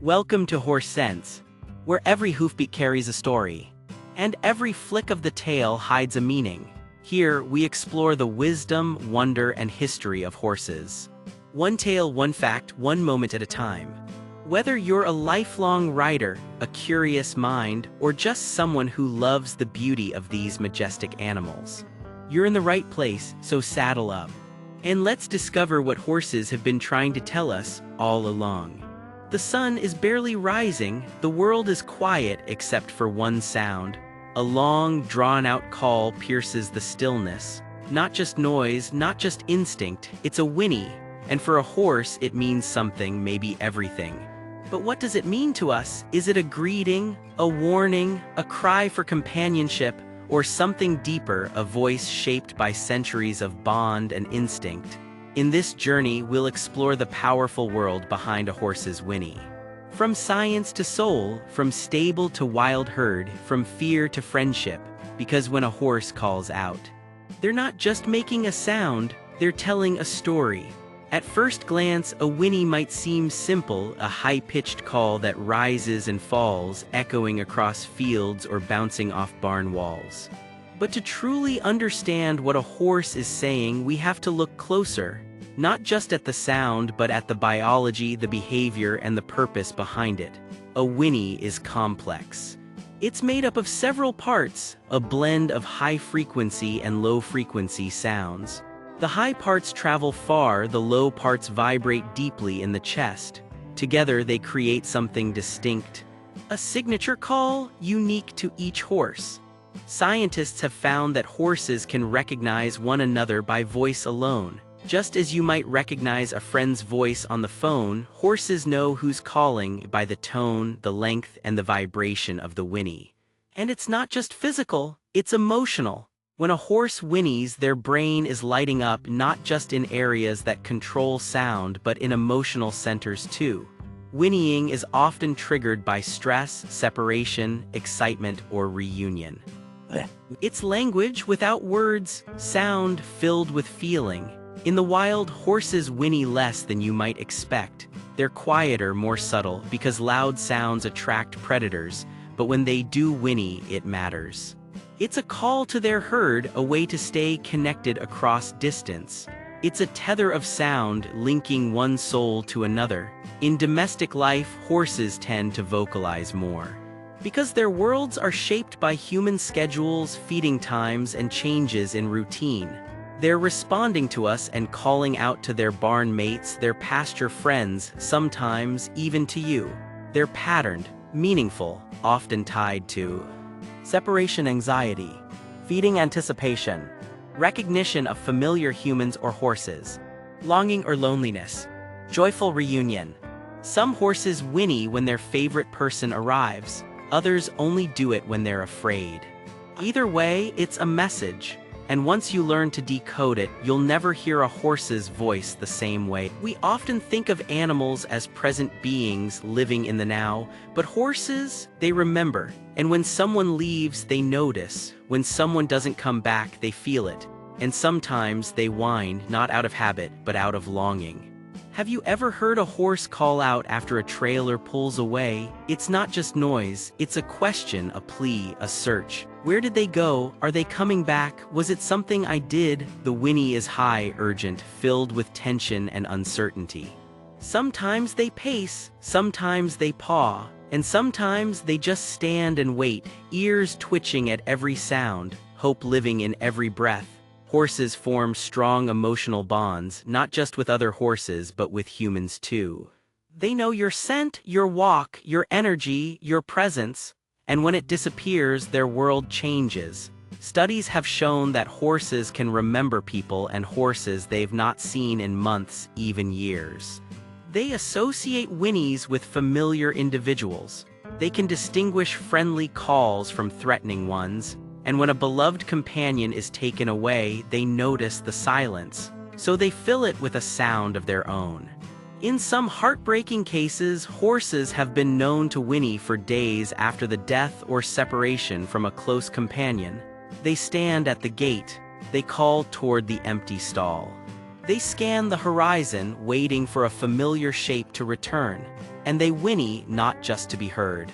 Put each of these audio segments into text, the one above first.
Welcome to Horse Sense, where every hoofbeat carries a story, and every flick of the tail hides a meaning. Here, we explore the wisdom, wonder, and history of horses. One tale, one fact, one moment at a time. Whether you're a lifelong rider, a curious mind, or just someone who loves the beauty of these majestic animals, you're in the right place, so saddle up. And let's discover what horses have been trying to tell us all along. The sun is barely rising, the world is quiet except for one sound. A long, drawn-out call pierces the stillness. Not just noise, not just instinct, it's a whinny. And for a horse, it means something, maybe everything. But what does it mean to us? Is it a greeting, a warning, a cry for companionship, or something deeper, a voice shaped by centuries of bond and instinct? In this journey, we'll explore the powerful world behind a horse's whinny. From science to soul, from stable to wild herd, from fear to friendship, because when a horse calls out, they're not just making a sound, they're telling a story. At first glance, a whinny might seem simple, a high-pitched call that rises and falls, echoing across fields or bouncing off barn walls. But to truly understand what a horse is saying, we have to look closer, not just at the sound, but at the biology, the behavior, and the purpose behind it. A whinny is complex. It's made up of several parts, a blend of high-frequency and low-frequency sounds. The high parts travel far, the low parts vibrate deeply in the chest. Together they create something distinct, a signature call unique to each horse. Scientists have found that horses can recognize one another by voice alone. Just as you might recognize a friend's voice on the phone, horses know who's calling by the tone, the length, and the vibration of the whinny. And it's not just physical, it's emotional. When a horse whinnies, their brain is lighting up not just in areas that control sound, but in emotional centers too. Whinnying is often triggered by stress, separation, excitement, or reunion. It's language without words, sound filled with feeling. In the wild, horses whinny less than you might expect. They're quieter, more subtle, because loud sounds attract predators, but when they do whinny, it matters. It's a call to their herd, a way to stay connected across distance. It's a tether of sound linking one soul to another. In domestic life, horses tend to vocalize more. Because their worlds are shaped by human schedules, feeding times, and changes in routine. They're responding to us and calling out to their barn mates, their pasture friends, sometimes even to you. They're patterned, meaningful, often tied to separation anxiety, feeding anticipation, recognition of familiar humans or horses, longing or loneliness, joyful reunion. Some horses whinny when their favorite person arrives. Others only do it when they're afraid. Either way, it's a message, and once you learn to decode it, you'll never hear a horse's voice the same way. We often think of animals as present beings living in the now, but horses, they remember. And when someone leaves, they notice. When someone doesn't come back, they feel it. And sometimes they whine, not out of habit, but out of longing. Have you ever heard a horse call out after a trailer pulls away? It's not just noise, it's a question, a plea, a search. Where did they go? Are they coming back? Was it something I did? The whinny is high, urgent, filled with tension and uncertainty. Sometimes they pace, sometimes they paw, and sometimes they just stand and wait, ears twitching at every sound, hope living in every breath. Horses form strong emotional bonds, not just with other horses, but with humans too. They know your scent, your walk, your energy, your presence, and when it disappears, their world changes. Studies have shown that horses can remember people and horses they've not seen in months, even years. They associate whinnies with familiar individuals. They can distinguish friendly calls from threatening ones. And when a beloved companion is taken away, they notice the silence, so they fill it with a sound of their own. In some heartbreaking cases, horses have been known to whinny for days after the death or separation from a close companion. They stand at the gate, they call toward the empty stall. They scan the horizon, waiting for a familiar shape to return. and they whinny not just to be heard,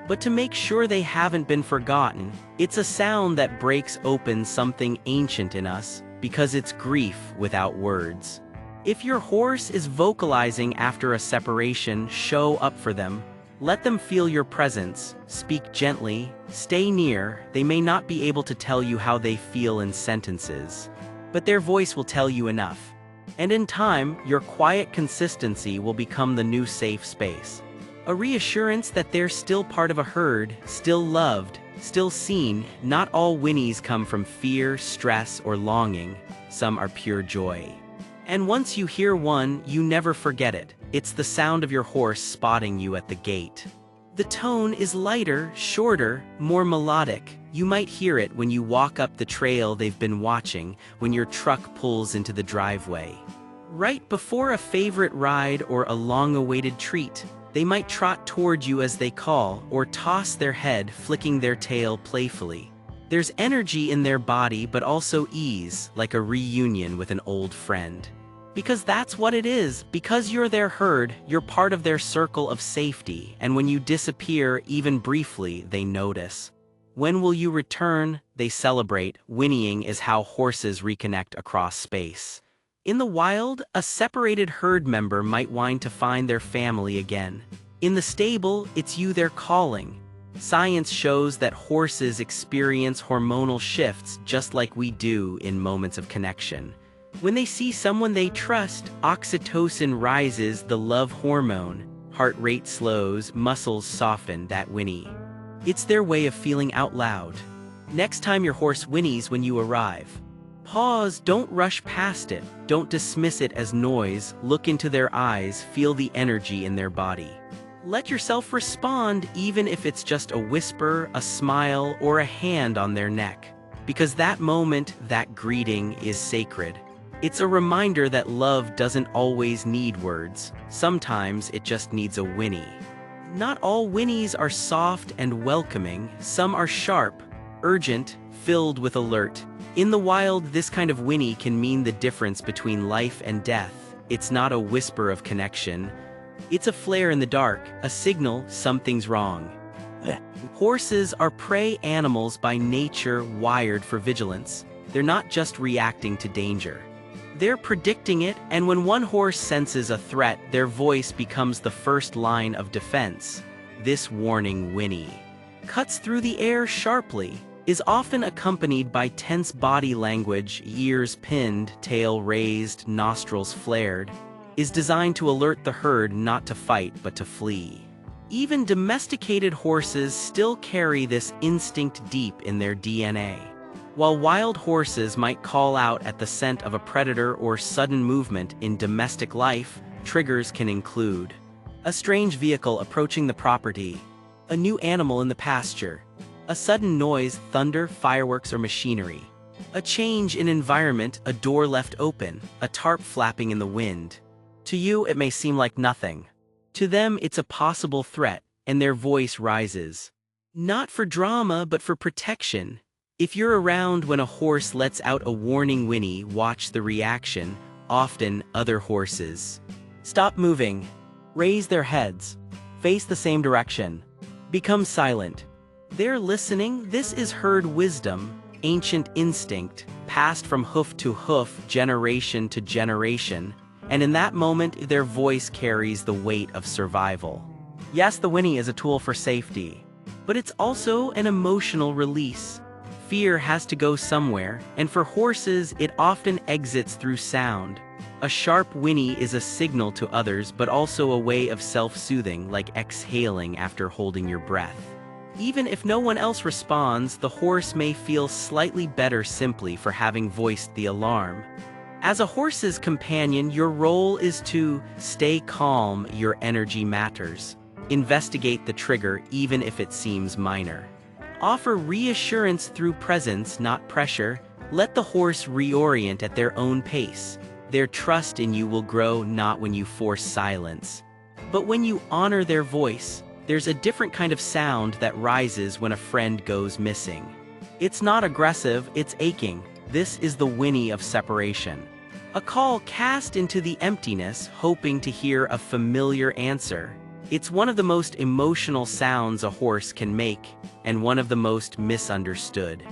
but to make sure they haven't been forgotten. It's a sound that breaks open something ancient in us, because it's grief without words. If your horse is vocalizing after a separation, show up for them. Let them feel your presence, speak gently, stay near. They may not be able to tell you how they feel in sentences, but their voice will tell you enough. And in time, your quiet consistency will become the new safe space. A reassurance that they're still part of a herd, still loved, still seen. Not all whinnies come from fear, stress, or longing. Some are pure joy. And once you hear one, you never forget it. It's the sound of your horse spotting you at the gate. The tone is lighter, shorter, more melodic. You might hear it when you walk up the trail they've been watching, when your truck pulls into the driveway. Right before a favorite ride or a long-awaited treat, they might trot toward you as they call, or toss their head, flicking their tail playfully. There's energy in their body, but also ease, like a reunion with an old friend. Because that's what it is. Because you're their herd, you're part of their circle of safety, and when you disappear, even briefly, they notice. When will you return? They celebrate. Whinnying is how horses reconnect across space. In the wild, a separated herd member might whine to find their family again. In the stable, it's you they're calling. Science shows that horses experience hormonal shifts just like we do in moments of connection. When they see someone they trust, oxytocin rises, the love hormone. Heart rate slows, muscles soften. That whinny. It's their way of feeling out loud. Next time your horse whinnies when you arrive, pause, don't rush past it, don't dismiss it as noise, look into their eyes, feel the energy in their body. Let yourself respond, even if it's just a whisper, a smile, or a hand on their neck. Because that moment, that greeting, is sacred. It's a reminder that love doesn't always need words. Sometimes it just needs a whinny. Not all whinnies are soft and welcoming. Some are sharp, urgent, filled with alert. In the wild, this kind of whinny can mean the difference between life and death. It's not a whisper of connection. It's a flare in the dark, a signal something's wrong. Horses are prey animals by nature, wired for vigilance. They're not just reacting to danger. They're predicting it, and when one horse senses a threat, their voice becomes the first line of defense. This warning whinny cuts through the air sharply, is often accompanied by tense body language, ears pinned, tail raised, nostrils flared, is designed to alert the herd not to fight but to flee. Even domesticated horses still carry this instinct deep in their DNA. While wild horses might call out at the scent of a predator or sudden movement in domestic life, triggers can include a strange vehicle approaching the property, a new animal in the pasture, a sudden noise, thunder, fireworks, or machinery, a change in environment, a door left open, a tarp flapping in the wind. To you, it may seem like nothing. To them, it's a possible threat, and their voice rises. Not for drama, but for protection. If you're around when a horse lets out a warning whinny, watch the reaction. Often, other horses stop moving, raise their heads, face the same direction, become silent. They're listening. This is herd wisdom, ancient instinct, passed from hoof to hoof, generation to generation. And in that moment, their voice carries the weight of survival. Yes, the whinny is a tool for safety, but it's also an emotional release. Fear has to go somewhere, and for horses, it often exits through sound. A sharp whinny is a signal to others, but also a way of self-soothing, like exhaling after holding your breath. Even if no one else responds, the horse may feel slightly better simply for having voiced the alarm. As a horse's companion, your role is to stay calm. Your energy matters. Investigate the trigger even if it seems minor. Offer reassurance through presence, not pressure. Let the horse reorient at their own pace. Their trust in you will grow not when you force silence, but when you honor their voice. There's a different kind of sound that rises when a friend goes missing. It's not aggressive, it's aching. This is the whinny of separation. A call cast into the emptiness, hoping to hear a familiar answer. It's one of the most emotional sounds a horse can make, and one of the most misunderstood.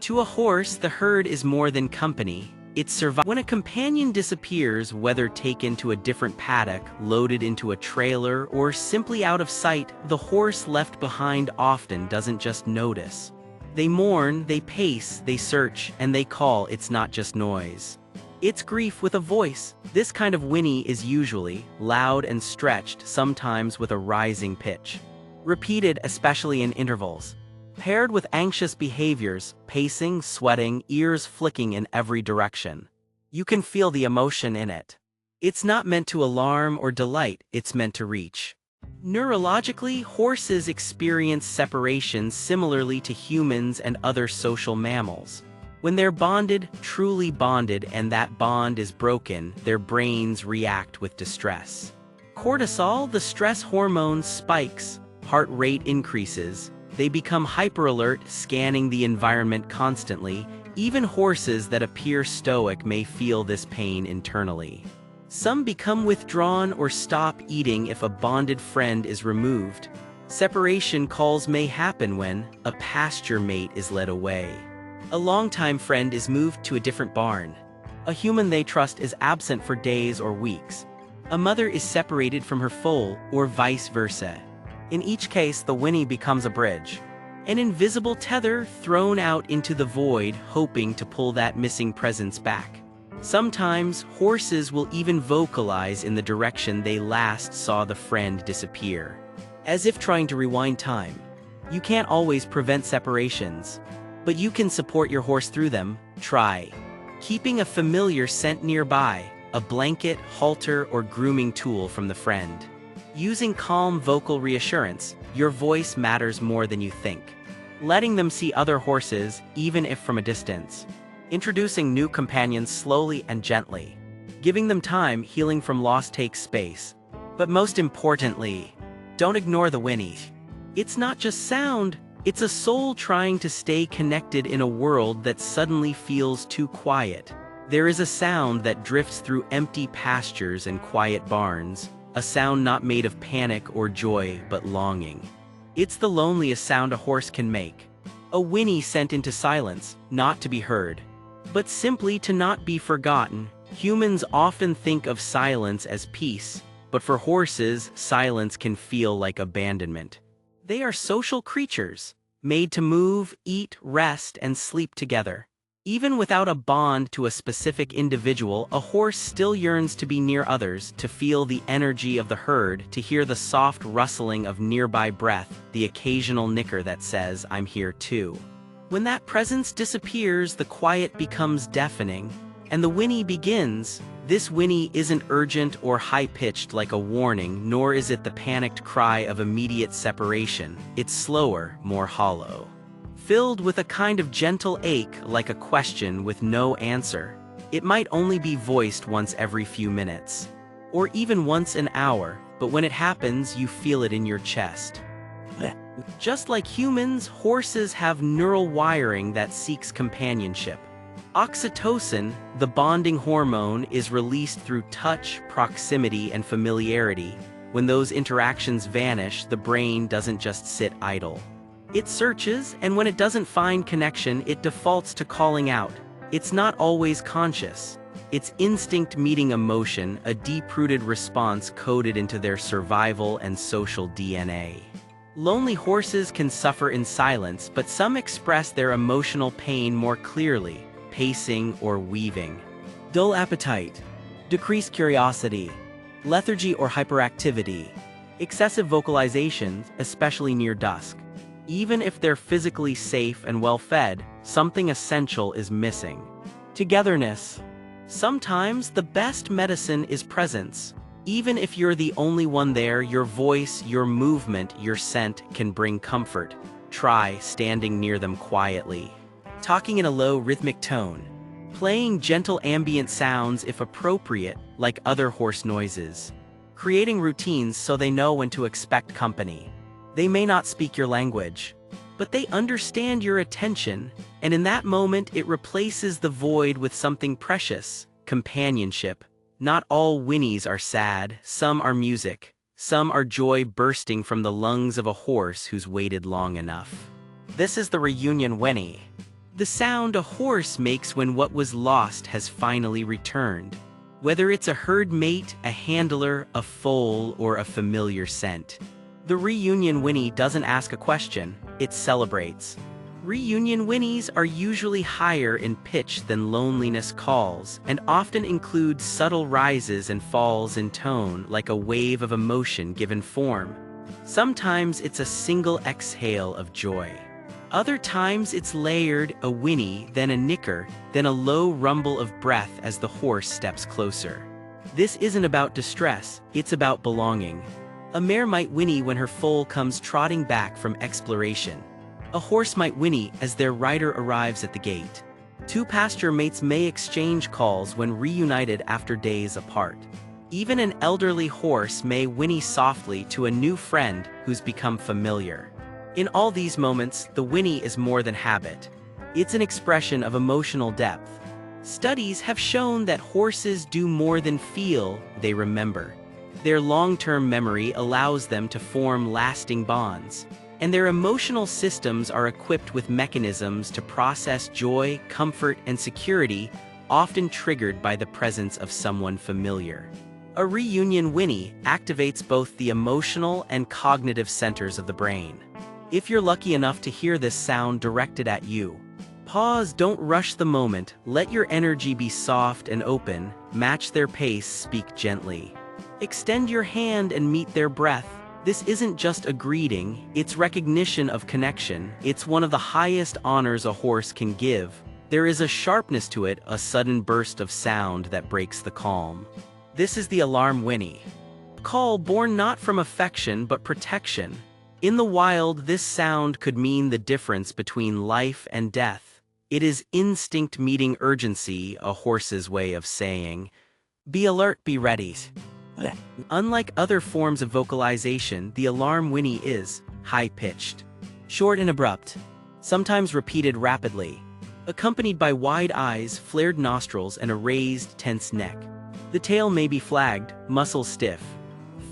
To a horse, the herd is more than company. It survives. When a companion disappears, whether taken to a different paddock, loaded into a trailer, or simply out of sight, the horse left behind often doesn't just notice. They mourn, they pace, they search, and they call. It's not just noise. It's grief with a voice. This kind of whinny is usually loud and stretched, sometimes with a rising pitch. Repeated, especially in intervals. Paired with anxious behaviors, pacing, sweating, ears flicking in every direction. You can feel the emotion in it. It's not meant to alarm or delight, it's meant to reach. Neurologically, horses experience separation similarly to humans and other social mammals. When they're bonded, truly bonded, and that bond is broken, their brains react with distress. Cortisol, the stress hormone, spikes, heart rate increases. They become hyperalert, scanning the environment constantly. Even horses that appear stoic may feel this pain internally. Some become withdrawn or stop eating if a bonded friend is removed. Separation calls may happen when a pasture mate is led away. A longtime friend is moved to a different barn. A human they trust is absent for days or weeks. A mother is separated from her foal, or vice versa. In each case, the whinny becomes a bridge. An invisible tether thrown out into the void, hoping to pull that missing presence back. Sometimes, horses will even vocalize in the direction they last saw the friend disappear. As if trying to rewind time. You can't always prevent separations, but you can support your horse through them. Try keeping a familiar scent nearby, a blanket, halter, or grooming tool from the friend. Using calm vocal reassurance. Your voice matters more than you think. Letting them see other horses, even if from a distance. Introducing new companions slowly and gently. Giving them time. Healing from loss takes space. But most importantly, don't ignore the whinny. It's not just sound, it's a soul trying to stay connected in a world that suddenly feels too quiet. There is a sound that drifts through empty pastures and quiet barns. A sound not made of panic or joy, but longing. It's the loneliest sound a horse can make. A whinny sent into silence, not to be heard, but simply to not be forgotten. Humans often think of silence as peace, but for horses, silence can feel like abandonment. They are social creatures, made to move, eat, rest, and sleep together. Even without a bond to a specific individual, a horse still yearns to be near others, to feel the energy of the herd, to hear the soft rustling of nearby breath, the occasional nicker that says, "I'm here too." When that presence disappears, the quiet becomes deafening, and the whinny begins. This whinny isn't urgent or high-pitched like a warning, nor is it the panicked cry of immediate separation. It's slower, more hollow. Filled with a kind of gentle ache, like a question with no answer. It might only be voiced once every few minutes, or even once an hour, but when it happens, you feel it in your chest. Just like humans, horses have neural wiring that seeks companionship. Oxytocin, the bonding hormone, is released through touch, proximity, and familiarity. When those interactions vanish, the brain doesn't just sit idle. It searches, and when it doesn't find connection, it defaults to calling out. It's not always conscious. It's instinct meeting emotion, a deep-rooted response coded into their survival and social DNA. Lonely horses can suffer in silence, but some express their emotional pain more clearly, pacing or weaving. Dull appetite, decreased curiosity, lethargy or hyperactivity, excessive vocalizations, especially near dusk. Even if they're physically safe and well-fed, something essential is missing. Togetherness. Sometimes the best medicine is presence. Even if you're the only one there, your voice, your movement, your scent can bring comfort. Try standing near them quietly. Talking in a low rhythmic tone. Playing gentle ambient sounds if appropriate, like other horse noises. Creating routines so they know when to expect company. They may not speak your language, but they understand your attention, and in that moment it replaces the void with something precious, companionship. Not all whinnies are sad, some are music, Some are joy bursting from the lungs of a horse who's waited long enough. This is the reunion whinny, the sound a horse makes when what was lost has finally returned. Whether it's a herd mate, a handler, a foal, or a familiar scent, the reunion whinny doesn't ask a question, it celebrates. Reunion whinnies are usually higher in pitch than loneliness calls, and often include subtle rises and falls in tone like a wave of emotion given form. Sometimes it's a single exhale of joy. Other times it's layered, a whinny, then a nicker, then a low rumble of breath as the horse steps closer. This isn't about distress, it's about belonging. A mare might whinny when her foal comes trotting back from exploration. A horse might whinny as their rider arrives at the gate. Two pasture mates may exchange calls when reunited after days apart. Even an elderly horse may whinny softly to a new friend who's become familiar. In all these moments, the whinny is more than habit. It's an expression of emotional depth. Studies have shown that horses do more than feel, they remember. Their long-term memory allows them to form lasting bonds, and their emotional systems are equipped with mechanisms to process joy, comfort, and security, often triggered by the presence of someone familiar. A reunion whinny activates both the emotional and cognitive centers of the brain. If you're lucky enough to hear this sound directed at you, pause, don't rush the moment, let your energy be soft and open, match their pace, speak gently. Extend your hand and meet their breath. This isn't just a greeting, it's recognition of connection. It's one of the highest honors a horse can give. There is a sharpness to it, a sudden burst of sound that breaks the calm. This is the alarm whinny. Call born not from affection but protection. In the wild, this sound could mean the difference between life and death. It is instinct meeting urgency, a horse's way of saying, "Be alert, be ready." Unlike other forms of vocalization, the alarm whinny is high-pitched, short and abrupt, sometimes repeated rapidly, accompanied by wide eyes, flared nostrils, and a raised, tense neck. The tail may be flagged, muscles stiff,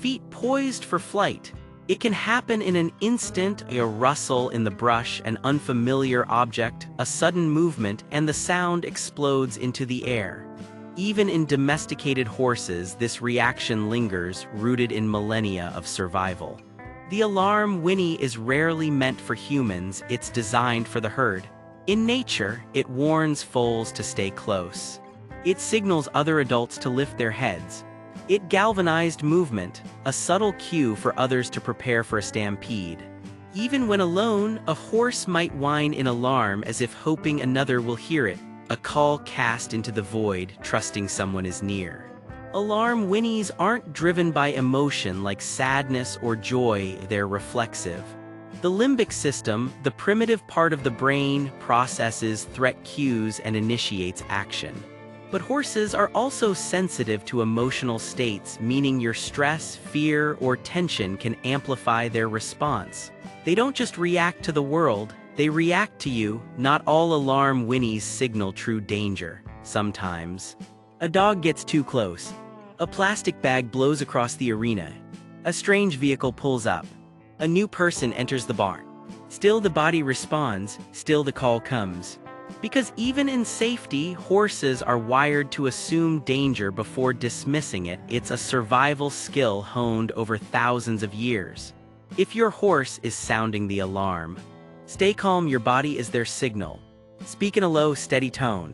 feet poised for flight. It can happen in an instant, a rustle in the brush, an unfamiliar object, a sudden movement, and the sound explodes into the air. Even in domesticated horses, this reaction lingers, rooted in millennia of survival. The alarm whinny is rarely meant for humans, it's designed for the herd. In nature, it warns foals to stay close. It signals other adults to lift their heads. It galvanized movement, a subtle cue for others to prepare for a stampede. Even when alone, a horse might whine in alarm as if hoping another will hear it, a call cast into the void, trusting someone is near. Alarm whinnies aren't driven by emotion like sadness or joy, they're reflexive. The limbic system, the primitive part of the brain, processes threat cues and initiates action. But horses are also sensitive to emotional states, meaning your stress, fear, or tension can amplify their response. They don't just react to the world, they react to you. Not all alarm whinnies signal true danger. Sometimes a dog gets too close. A plastic bag blows across the arena. A strange vehicle pulls up. A new person enters the barn. Still the body responds, still the call comes. Because even in safety, horses are wired to assume danger before dismissing it. It's a survival skill honed over thousands of years. If your horse is sounding the alarm, stay calm, your body is their signal. Speak in a low, steady tone.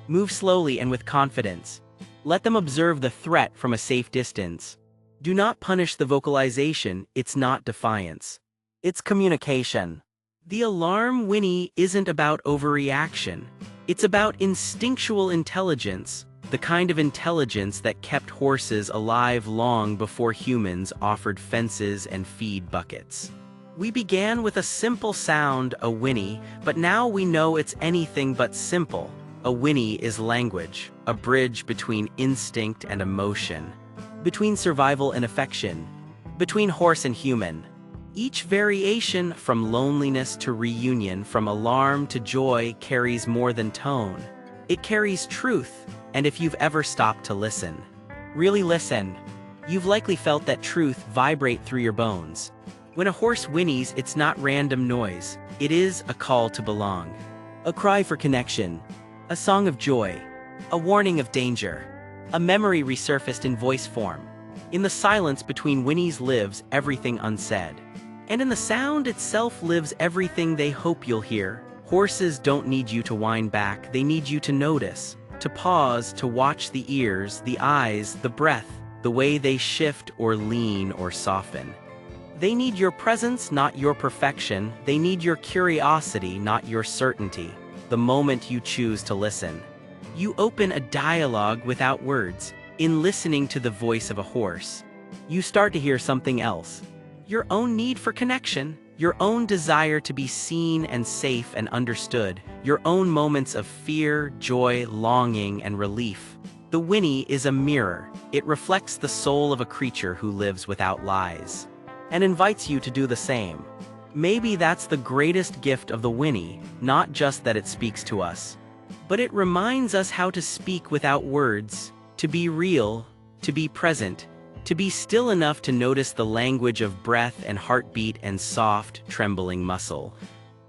Move slowly and with confidence. Let them observe the threat from a safe distance. Do not punish the vocalization, it's not defiance. It's communication. The alarm whinny isn't about overreaction. It's about instinctual intelligence, the kind of intelligence that kept horses alive long before humans offered fences and feed buckets. We began with a simple sound, a whinny, but now we know it's anything but simple. A whinny is language, a bridge between instinct and emotion, between survival and affection, between horse and human. Each variation, from loneliness to reunion, from alarm to joy, carries more than tone. It carries truth, and if you've ever stopped to listen, really listen, You've likely felt that truth vibrate through your bones. When a horse whinnies, it's not random noise. It is a call to belong. A cry for connection. A song of joy. A warning of danger. A memory resurfaced in voice form. In the silence between whinnies lives everything unsaid. And in the sound itself lives everything they hope you'll hear. Horses don't need you to whine back, they need you to notice, to pause, to watch the ears, the eyes, the breath, the way they shift or lean or soften. They need your presence, not your perfection. They need your curiosity, not your certainty. The moment you choose to listen, you open a dialogue without words. In listening to the voice of a horse, you start to hear something else. Your own need for connection, your own desire to be seen and safe and understood, your own moments of fear, joy, longing, and relief. The whinny is a mirror. It reflects the soul of a creature who lives without lies, and invites you to do the same. Maybe that's the greatest gift of the whinny, not just that it speaks to us, but it reminds us how to speak without words, to be real, to be present, to be still enough to notice the language of breath and heartbeat and soft, trembling muscle.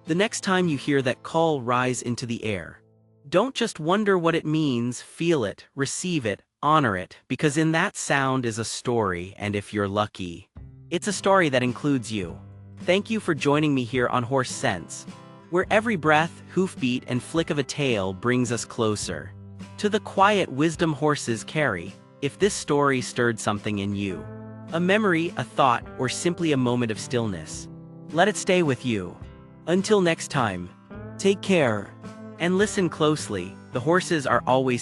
The next time you hear that call rise into the air, don't just wonder what it means, feel it, receive it, honor it, because in that sound is a story, and if you're lucky, it's a story that includes you. Thank you for joining me here on Horse Sense, where every breath, hoofbeat, and flick of a tail brings us closer to the quiet wisdom horses carry. If this story stirred something in you, a memory, a thought, or simply a moment of stillness, let it stay with you. Until next time, take care and listen closely. The horses are always